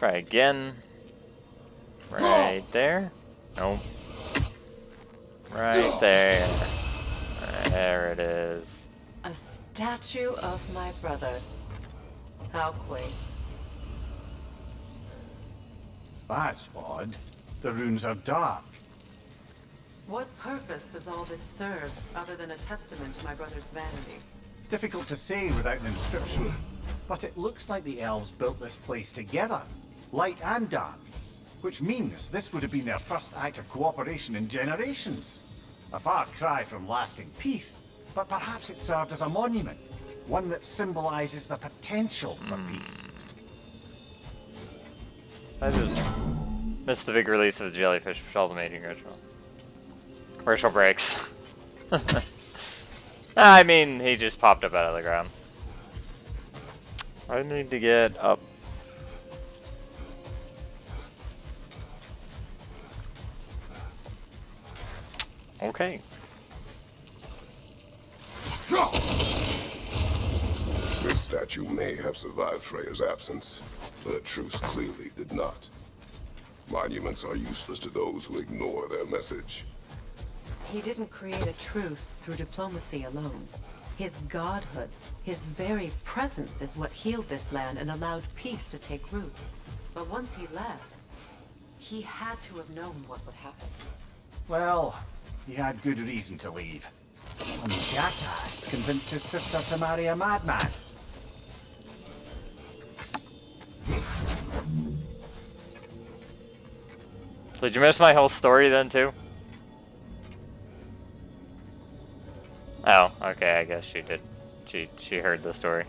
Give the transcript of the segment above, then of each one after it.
Try again. Right there. Nope. Right there. There it is. A statue of my brother. How quaint. That's odd. The runes are dark. What purpose does all this serve, other than a testament to my brother's vanity? Difficult to say without an inscription. But it looks like the elves built this place together, light and dark. Which means this would have been their first act of cooperation in generations. A far cry from lasting peace, but perhaps it served as a monument. One that symbolizes the potential for peace. I just missed the big release of the jellyfish shell mating ritual. Ritual breaks. I mean, he just popped up out of the ground. I need to get up. Okay. This statue may have survived Freya's absence, but a truce clearly did not. Monuments are useless to those who ignore their message. He didn't create a truce through diplomacy alone. His godhood, his very presence is what healed this land and allowed peace to take root. But once he left, he had to have known what would happen. Well, he had good reason to leave. Some jackass convinced his sister to marry a madman. Did you miss my whole story then too? Oh, okay, I guess she did. She heard the story.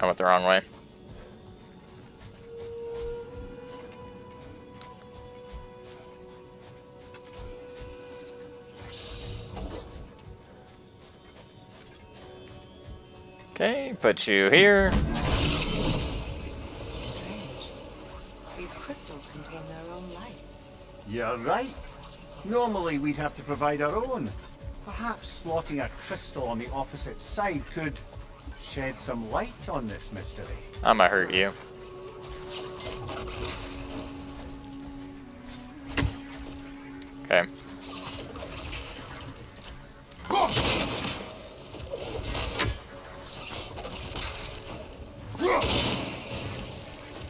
I went the wrong way. Okay, put you here. Strange. These crystals contain their own light. You're right. Normally we'd have to provide our own. Perhaps slotting a crystal on the opposite side could shed some light on this mystery. I'ma hurt you. Okay.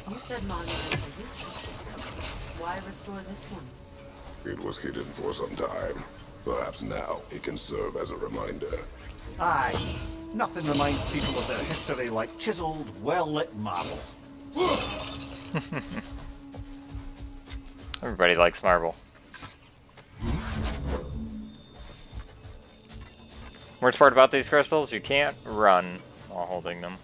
You said monuments are useless. Why restore this one? It was hidden for some time. Perhaps now it can serve as a reminder. Aye. Nothing reminds people of their history like chiseled, well-lit marble. Everybody likes marble. Worst part about these crystals, you can't run while holding them.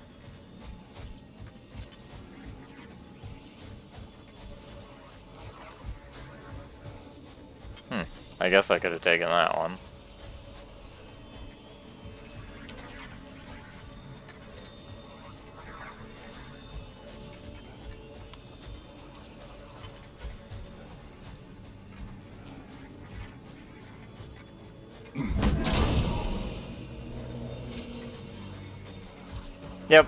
I guess I could have taken that one. Yep,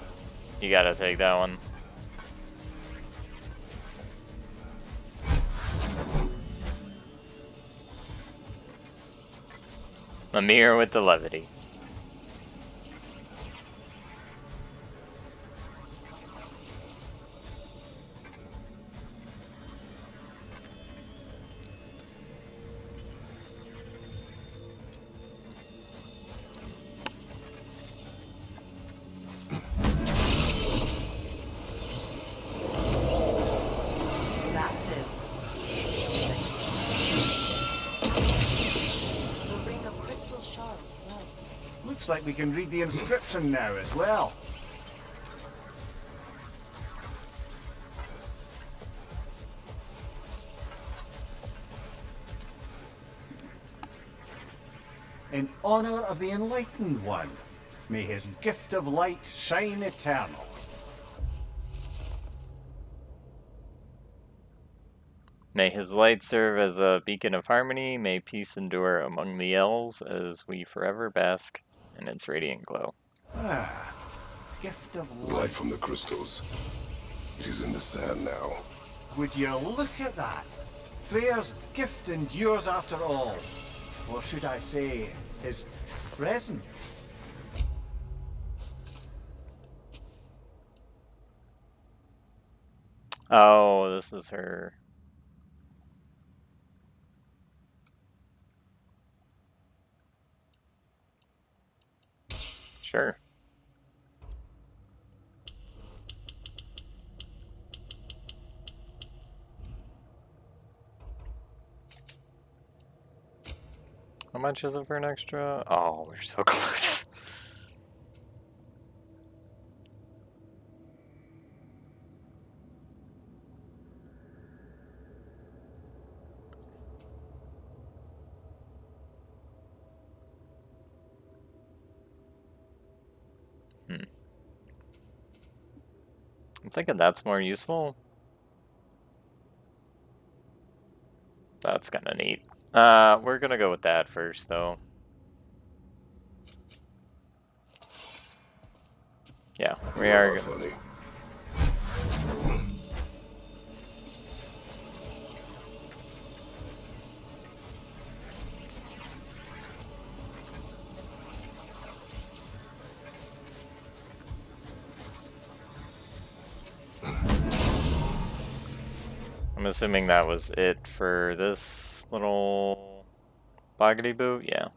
you gotta take that one. A mirror with the levity. Looks like we can read the inscription now as well. In honor of the Enlightened One, may his gift of light shine eternal. May his light serve as a beacon of harmony. May peace endure among the elves as we forever bask in its radiant glow. Ah, gift of Light light. from the crystals. It is in the sand now. Would you look at that? Freyr's gift endures after all. Or should I say, his presence? Oh, this is her. Sure. How much is it for an extra? Oh, we're so close. I'm thinking that's more useful. That's kind of neat. We're gonna go with that first, though. Yeah, we are. Funny. I'm assuming that was it for this little boggity boot. Yeah.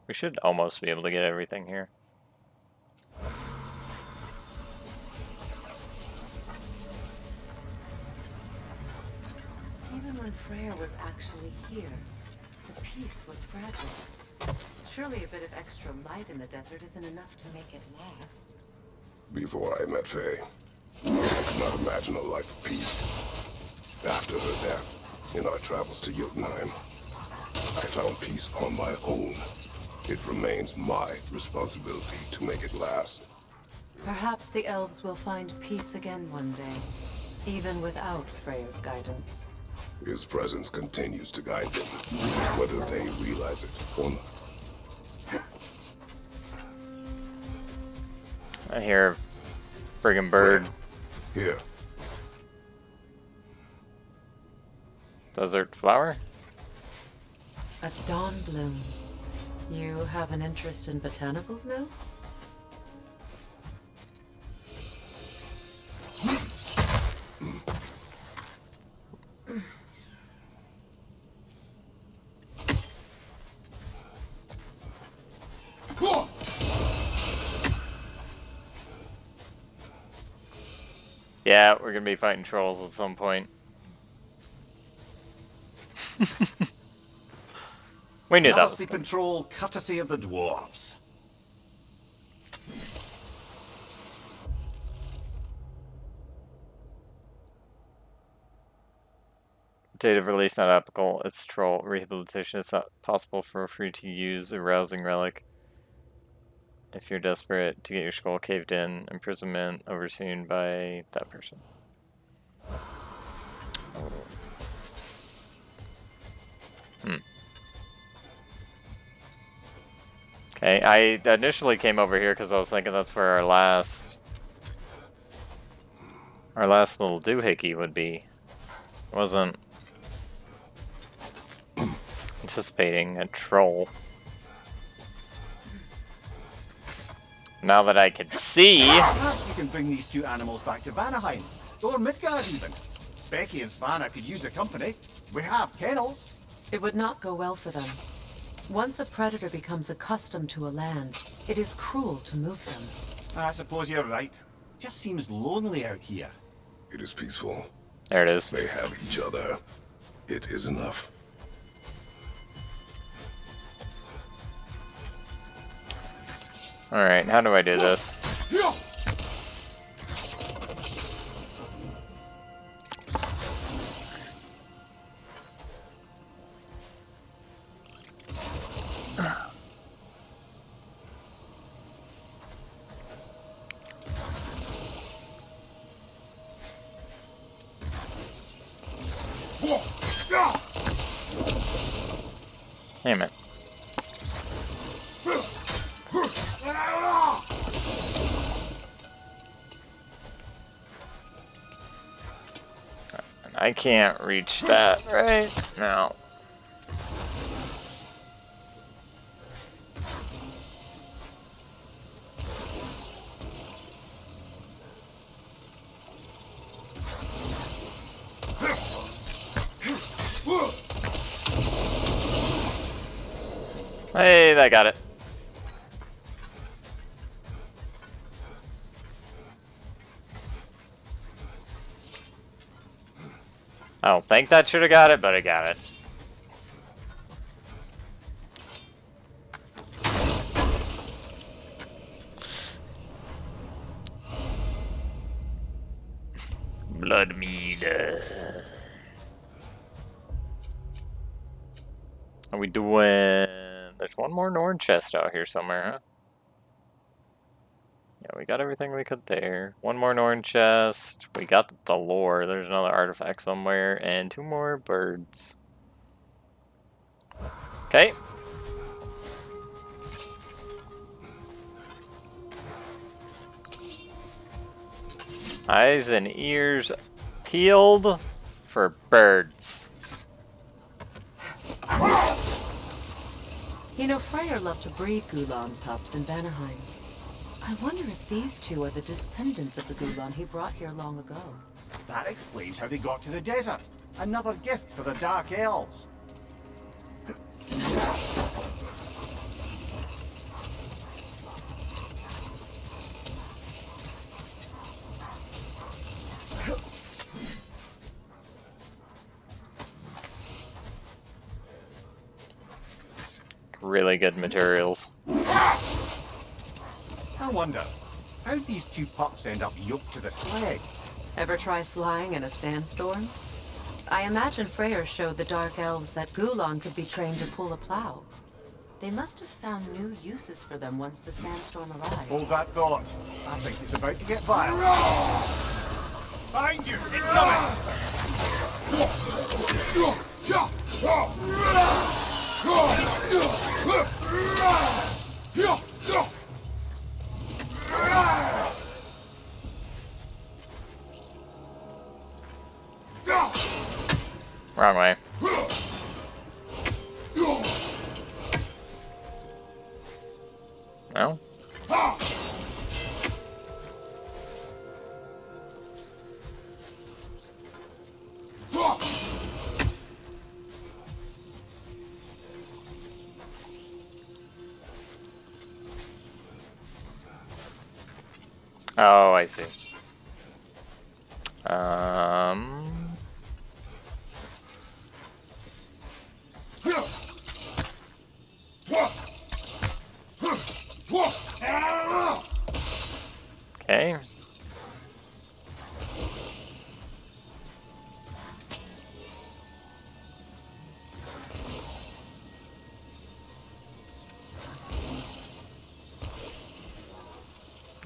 We should almost be able to get everything here. Even when Freyr was actually here, the peace was fragile. Surely a bit of extra light in the desert isn't enough to make it last. Before I met Faye, I could not imagine a life of peace. After her death, in our travels to Jotunheim, I found peace on my own. It remains my responsibility to make it last. Perhaps the elves will find peace again one day, even without Freyr's guidance. His presence continues to guide them, whether they realize it or not. I hear a friggin' bird. Here. Desert flower? A dawn bloom. You have an interest in botanicals now? Yeah, we're gonna be fighting trolls at some point. We knew that Another was sleep coming. and troll courtesy of the dwarves. Date of release not applicable. It's troll rehabilitation. It's not possible for free to use a rousing relic. If you're desperate to get your skull caved in, imprisonment overseen by that person. Okay, I initially came over here because I was thinking that's where our last little doohickey would be. I wasn't anticipating a troll. Now that I can see. Perhaps we can bring these two animals back to Vanaheim, or Midgard even. Specky and Svanna could use the company. We have kennels. It would not go well for them. Once a predator becomes accustomed to a land, it is cruel to move them. I suppose you're right. Just seems lonely out here. It is peaceful. There it is. They have each other. It is enough. Alright, how do I do this? Damn it. I can't reach that right now. Hey, I got it. I don't think that should have got it, but I got it. Blood mead. Are we doing... There's one more Norn chest out here somewhere, huh? Yeah, we got everything we could there. One more Norn chest. We got the lore. There's another artifact somewhere. And 2 more birds. Okay. Eyes and ears peeled for birds. You know, Freyr loved to breed Gulan pups in Vanaheim. I wonder if these two are the descendants of the Gulan he brought here long ago. That explains how they got to the desert. Another gift for the Dark Elves. Really good materials. I wonder, how'd these 2 pups end up yoked to the sled? Ever try flying in a sandstorm? I imagine Freyr showed the Dark Elves that Gulan could be trained to pull a plow. They must have found new uses for them once the sandstorm arrived. Hold that thought. I think it's about to get violent. Behind you! Wrong way. No? Oh, I see. Okay.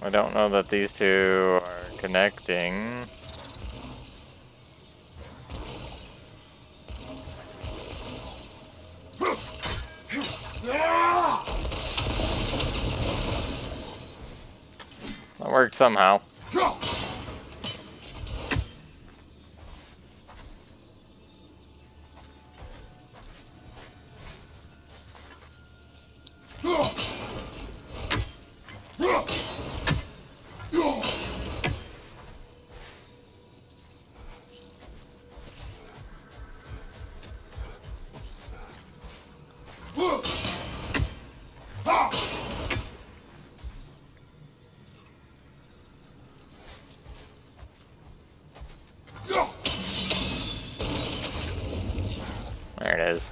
I don't know that these two are connecting. That worked somehow. There it is.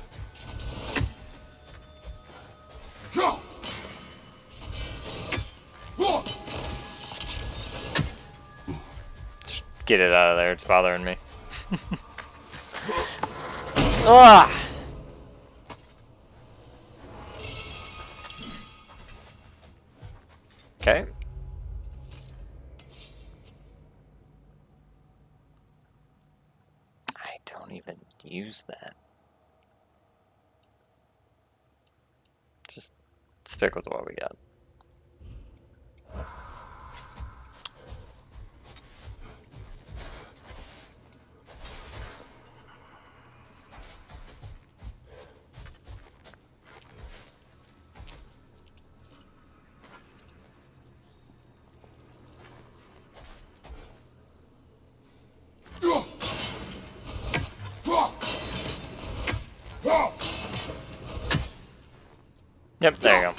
Just get it out of there, it's bothering me. Ah! Okay. I don't even use that. stick with what we got. Yep, there you go.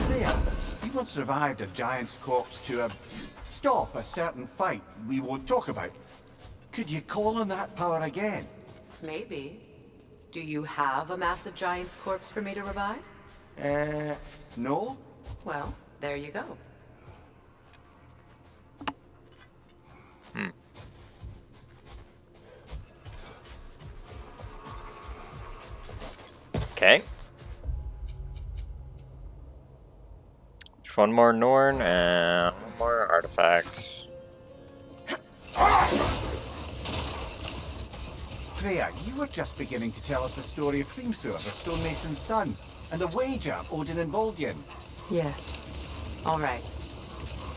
Freya, you once revived a giant's corpse to stop a certain fight we won't talk about. Could you call on that power again? Maybe. Do you have a massive giant's corpse for me to revive? No? Well, there you go. Okay. Just one more Norn and one more artifact. Freya, you were just beginning to tell us the story of Hrimthur, the stonemason's son, and the wager Odin involved you in. Yes. All right.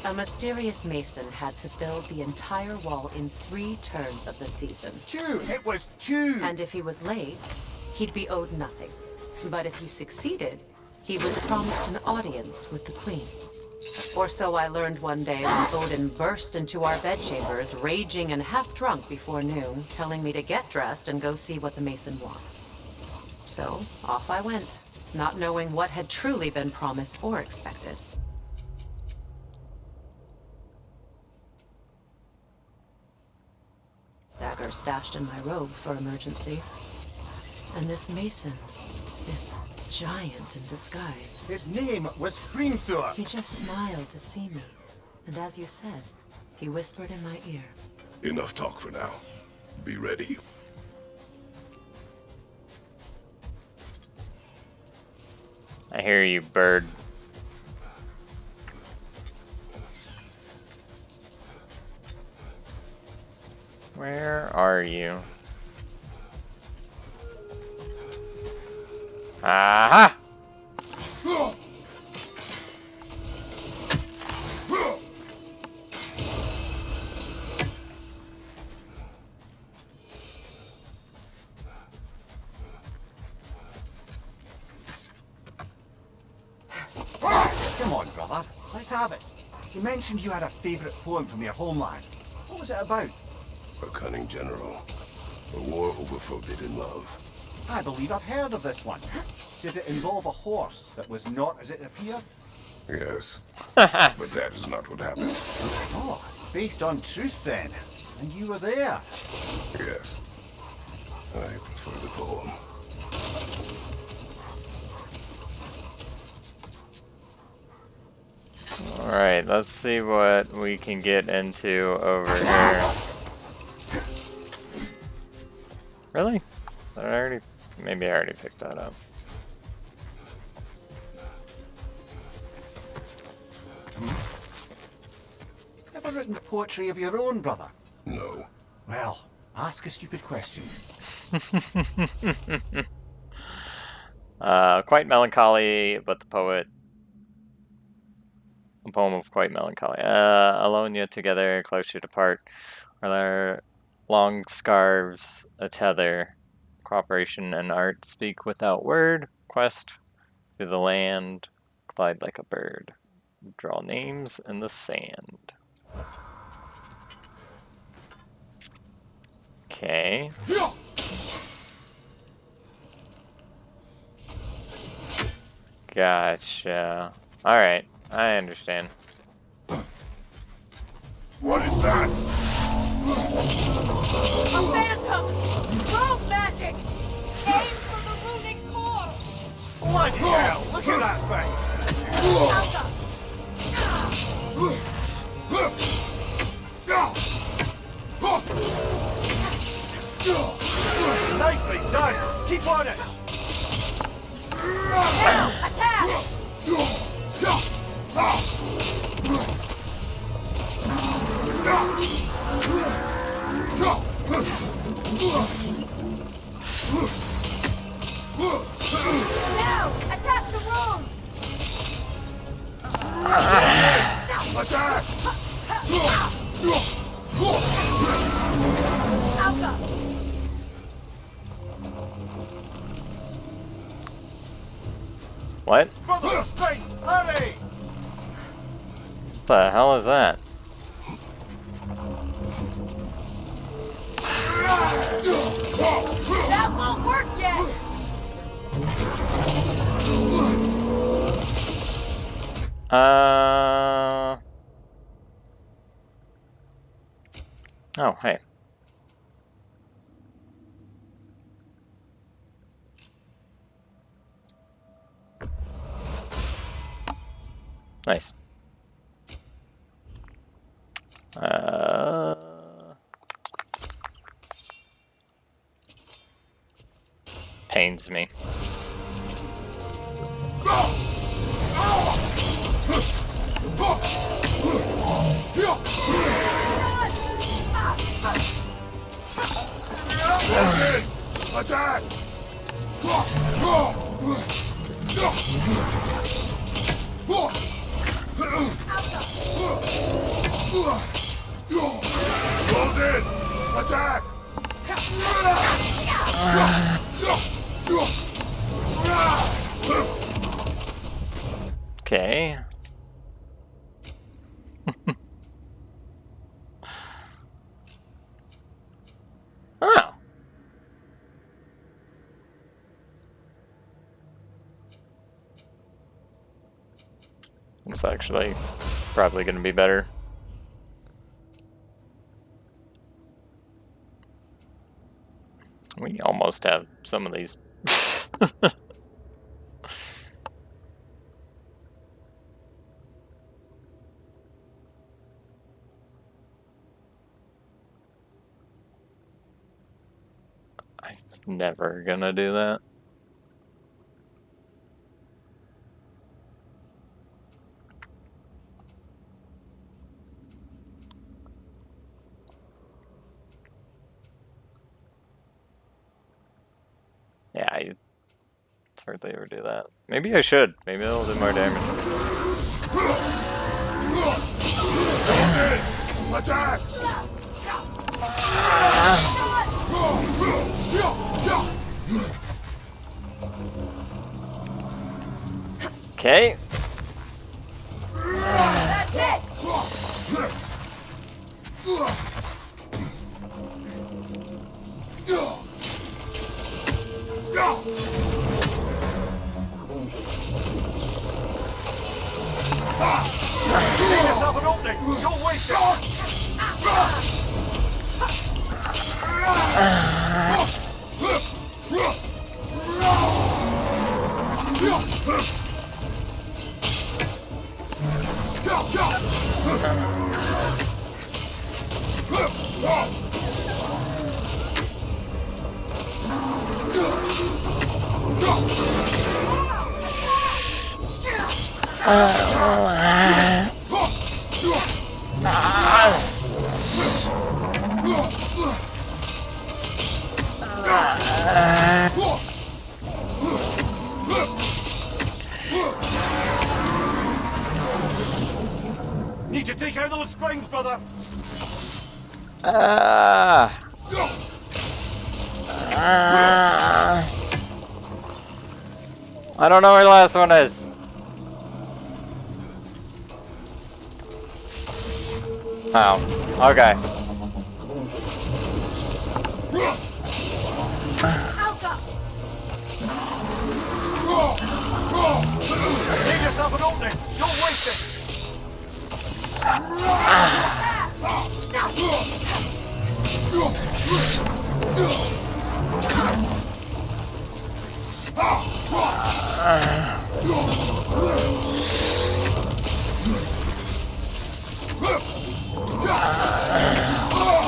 A mysterious mason had to build the entire wall in 3 turns of the season. 2! It was 2! And if he was late, he'd be owed nothing. But if he succeeded, he was promised an audience with the queen. Or so I learned one day when Odin burst into our bedchambers, raging and half drunk before noon, telling me to get dressed and go see what the mason wants. So, off I went, not knowing what had truly been promised or expected. Dagger stashed in my robe for emergency. And this mason, this giant in disguise. His name was Hrimthur! He just smiled to see me. And as you said, he whispered in my ear. Enough talk for now. Be ready. I hear you, bird. Where are you? Aha! Come on, brother. Let's have it. You mentioned you had a favorite poem from your homeland. What was it about? A cunning general. A war over forbidden love. I believe I've heard of this one. Did it involve a horse that was not as it appeared? Yes. But that is not what happened. Oh, it's based on truth then. And you were there. Yes. I prefer the poem. Alright, let's see what we can get into over here. Really? Did I already... Maybe I already picked that up. Ever written poetry of your own, brother? No. Well, ask a stupid question. Quite melancholy, but the poet... A poem of quite melancholy. Alone yet together, close yet apart. Are there long scarves, a tether. Cooperation and art speak without word. Quest through the land, glide like a bird. Draw names in the sand. Okay. Gotcha. Alright, I understand. What is that? A phantom! Smoke magic! Aim for the runic core! Bloody hell! Look at that thing! Nicely done! Keep on it! Attack! Attack! Alpha! What? For the strings! Hurry! What the hell is that? That won't work yet! Oh, hey. Nice. Pains me. Attack! Close in! Attack! Okay. Oh. It's actually probably going to be better. We almost have some of these. I'm never gonna do that. Yeah, I hardly ever do that. Maybe I should. Maybe it'll do more damage. Attack! Okay. That's it! Give yourself an opening! Don't waste it! Need to take out those springs, brother! I don't know where the last one is. Oh, okay. Alpha! Give yourself an opening! Don't waste it!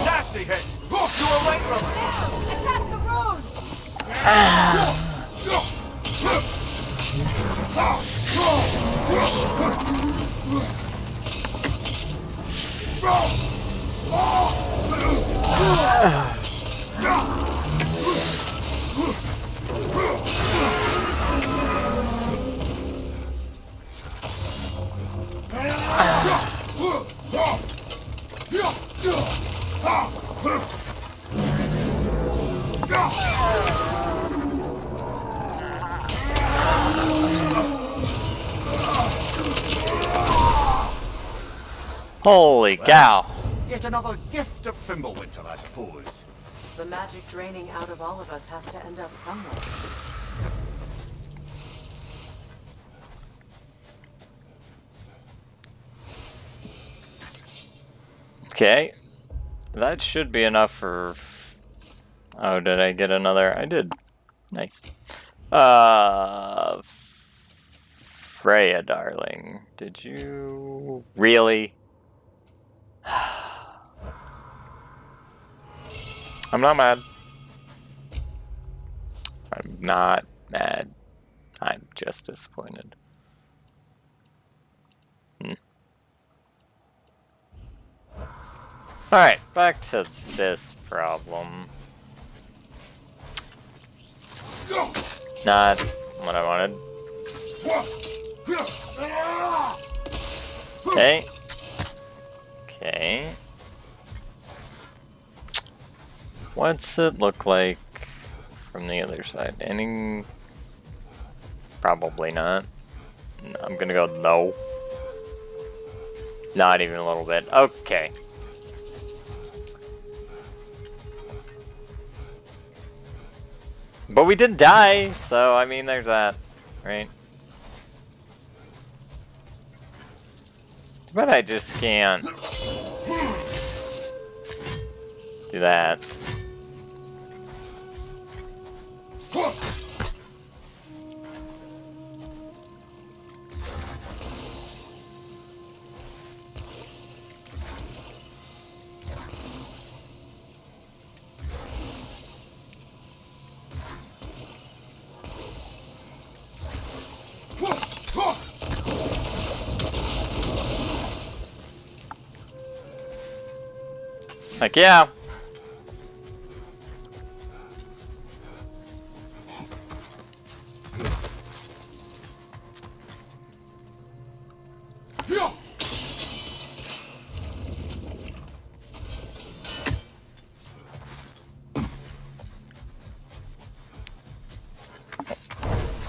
Nasty hit! You were right, brother! Attack the rune! Holy cow. Yet another gift of Fimbulwinter, I suppose. The magic draining out of all of us has to end up somewhere. Okay. That should be enough for... Oh, did I get another? I did. Nice. Freya, darling. Did you... Really? I'm not mad. I'm not mad. I'm just disappointed. Alright, back to this problem. Not what I wanted. Okay. Okay. What's it look like from the other side? Any... Probably not. I'm gonna go no. Not even a little bit. Okay. But we didn't die, so I mean there's that, right? But I just can't do that. Like, yeah.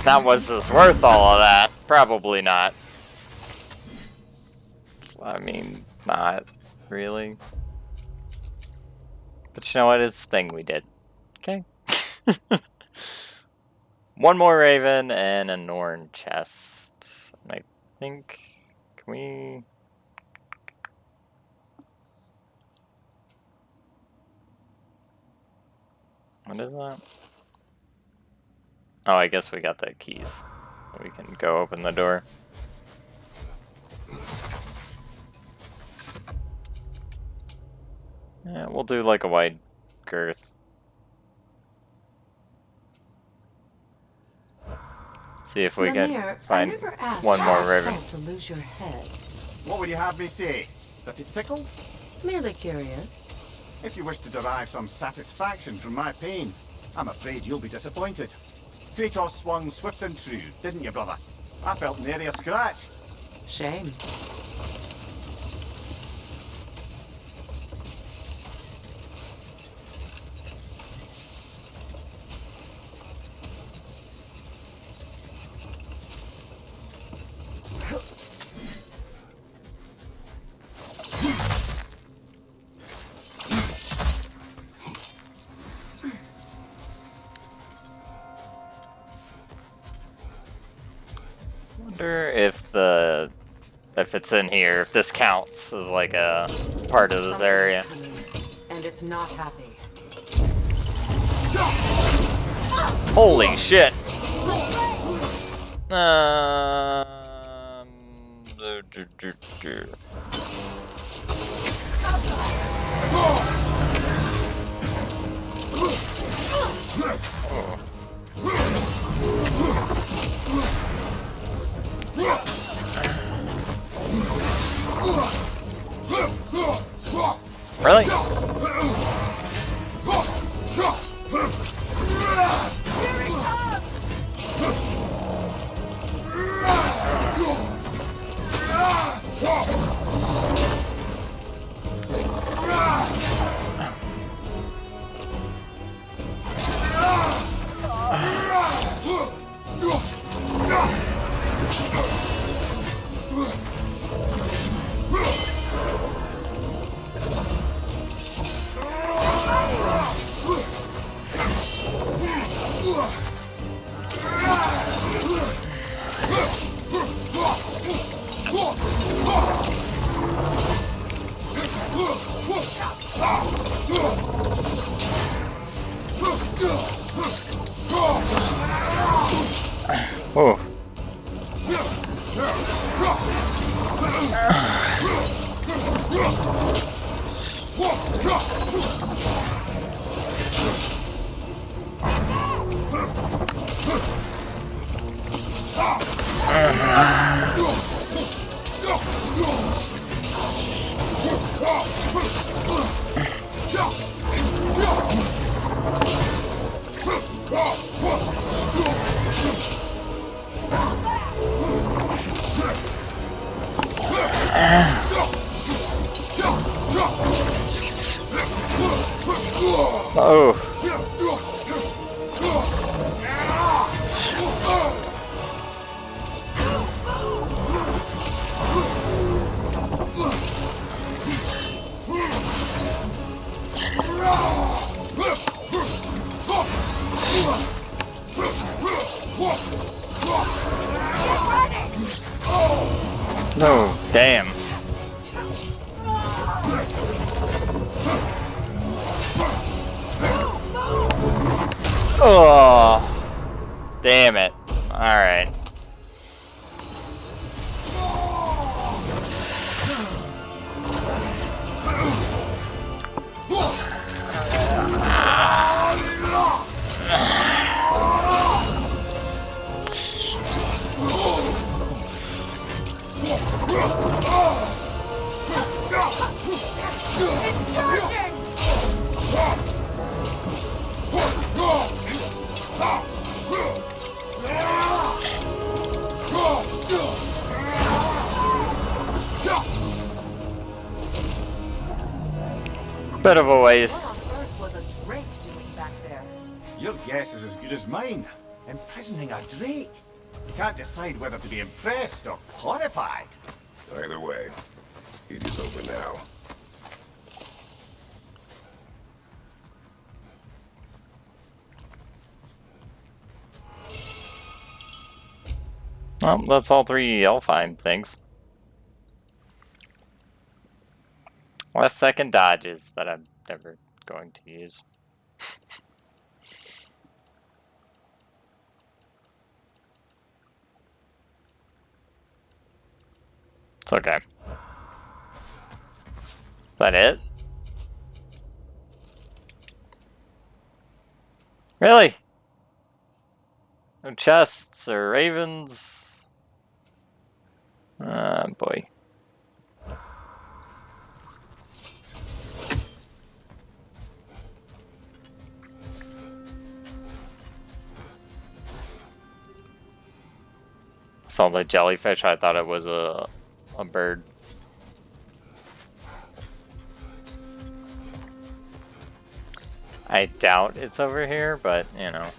Now, was this worth all of that? Probably not. I mean, not really. But you know what? It's the thing we did. Okay. One more Raven and a Norn chest. I think... Can we... What is that? Oh, I guess we got the keys. We can go open the door. Yeah, we'll do like a wide girth. See if we can find one more Raven. To lose your head. What would you have me say? That it tickled? Merely curious. If you wish to derive some satisfaction from my pain, I'm afraid you'll be disappointed. Kratos swung swift and true, didn't you, brother? I felt nary a scratch. Shame. Wonder if it's in here, if this counts as like a part of this area. And it's not happy. Holy shit! Really? Oh. Oh. No, damn. Oh, damn it. Alright. Bit of a waste. What on earth was a drake doing back there? Your guess is as good as mine. Imprisoning a drake. Can't decide whether to be impressed or horrified. Either way, it is over now. Well, that's all 3 Elfheim things. Last second dodges that I'm never going to use. It's okay. Is that it? Really? No chests or ravens? Ah, boy. Saw the jellyfish, I thought it was a bird. I doubt it's over here, but you know.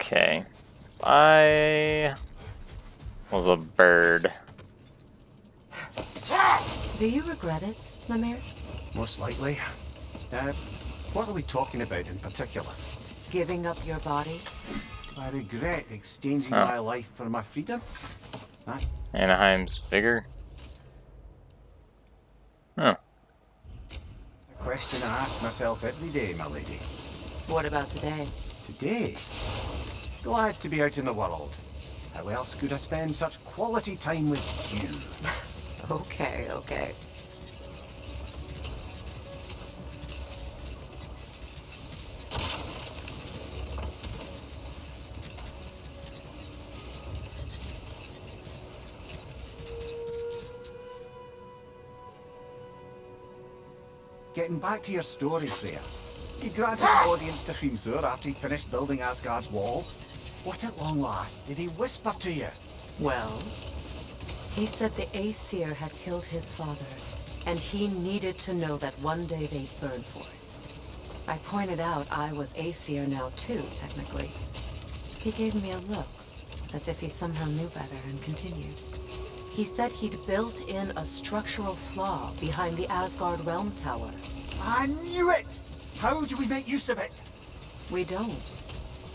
Okay. If I was a bird. Do you regret it, Lemire? Most likely. What are we talking about in particular? Giving up your body? I regret exchanging Oh. my life for my freedom. That Anaheim's bigger. Oh. a question I ask myself every day, my lady. What about today? Today, glad to be out in the world. How else could I spend such quality time with you? Okay, okay. Getting back to your story, Freya. You granted the audience to Hrimthur after he finished building Asgard's wall. What at long last did he whisper to you? Well, he said the Aesir had killed his father, and he needed to know that one day they'd burn for it. I pointed out I was Aesir now too, technically. He gave me a look, as if he somehow knew better, and continued. He said he'd built in a structural flaw behind the Asgard Realm Tower. I knew it! How do we make use of it? We don't.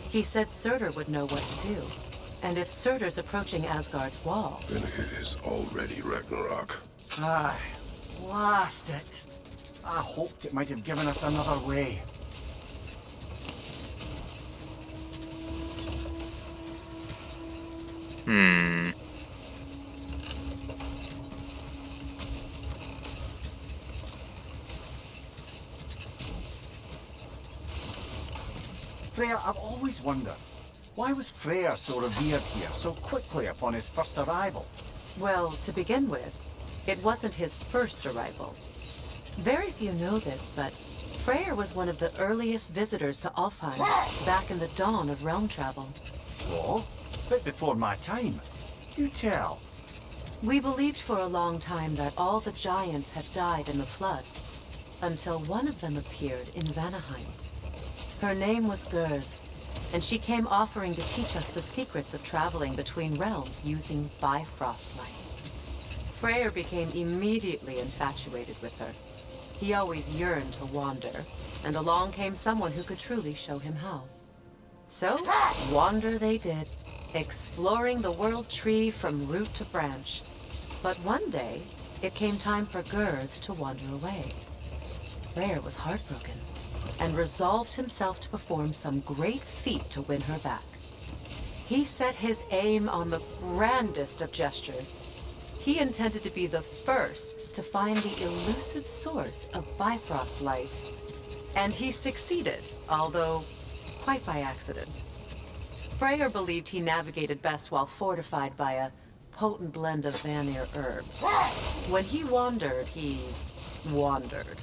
He said Surtur would know what to do. And if Surtur's approaching Asgard's wall... Then it is already Ragnarok. Aye, blast it. I hoped it might have given us another way. Freya, I've always wondered, why was Freyr so revered here so quickly upon his first arrival? Well, to begin with, it wasn't his first arrival. Very few know this, but Freyr was one of the earliest visitors to Alfheim, back in the dawn of realm travel. Oh, bit before my time. You tell. We believed for a long time that all the giants had died in the flood, until one of them appeared in Vanaheim. Her name was Gerd, and she came offering to teach us the secrets of traveling between realms using Bifrost light. Freyr became immediately infatuated with her. He always yearned to wander, and along came someone who could truly show him how. So, wander they did, exploring the world tree from root to branch. But one day, it came time for Gerd to wander away. Freyr was heartbroken, and resolved himself to perform some great feat to win her back. He set his aim on the grandest of gestures. He intended to be the first to find the elusive source of Bifrost light. And he succeeded, although quite by accident. Freyr believed he navigated best while fortified by a potent blend of Vanir herbs. When he wandered, he wandered.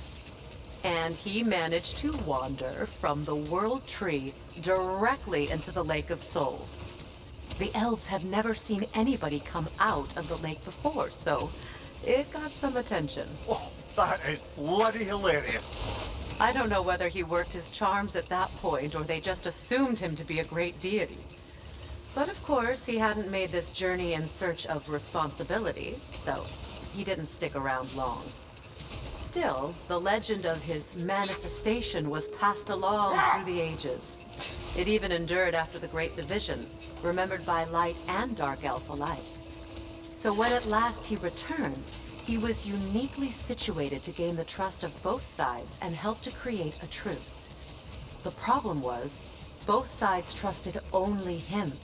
And he managed to wander from the World Tree directly into the Lake of Souls. The elves had never seen anybody come out of the lake before, so it got some attention. Oh, that is bloody hilarious. I don't know whether he worked his charms at that point or they just assumed him to be a great deity. But of course, he hadn't made this journey in search of responsibility, so he didn't stick around long. Still, the legend of his manifestation was passed along through the ages. It even endured after the Great Division, remembered by light and dark elf alike. So when at last he returned, he was uniquely situated to gain the trust of both sides and help to create a truce. The problem was, both sides trusted only him,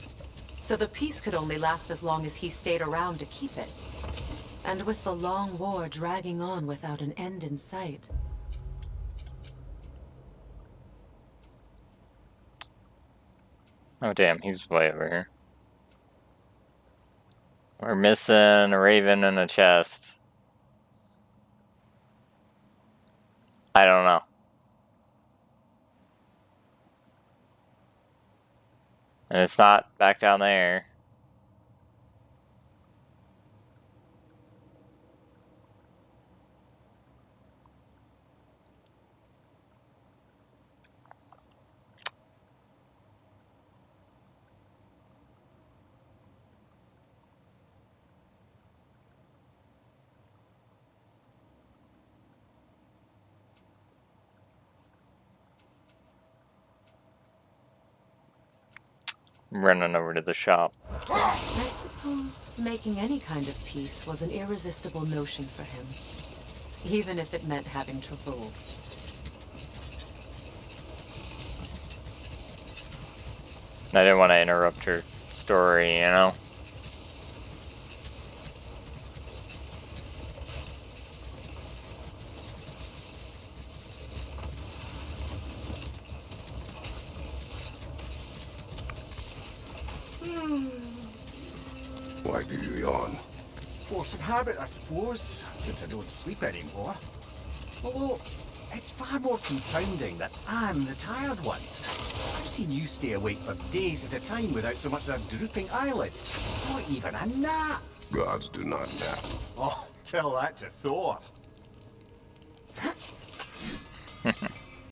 so the peace could only last as long as he stayed around to keep it. And with the long war dragging on without an end in sight. Oh damn, he's way over here. We're missing a raven and a chest. I don't know. And it's not back down there. I'm running over to the shop. I suppose making any kind of peace was an irresistible notion for him, even if it meant having to rule. I didn't want to interrupt her story, you know? Why do you yawn? Force of habit, I suppose, since I don't sleep anymore. Although, It's far more confounding that I'm the tired one. I've seen you stay awake for days at a time without so much as a drooping eyelid. Not even a nap. Gods do not nap. Oh, tell that to Thor.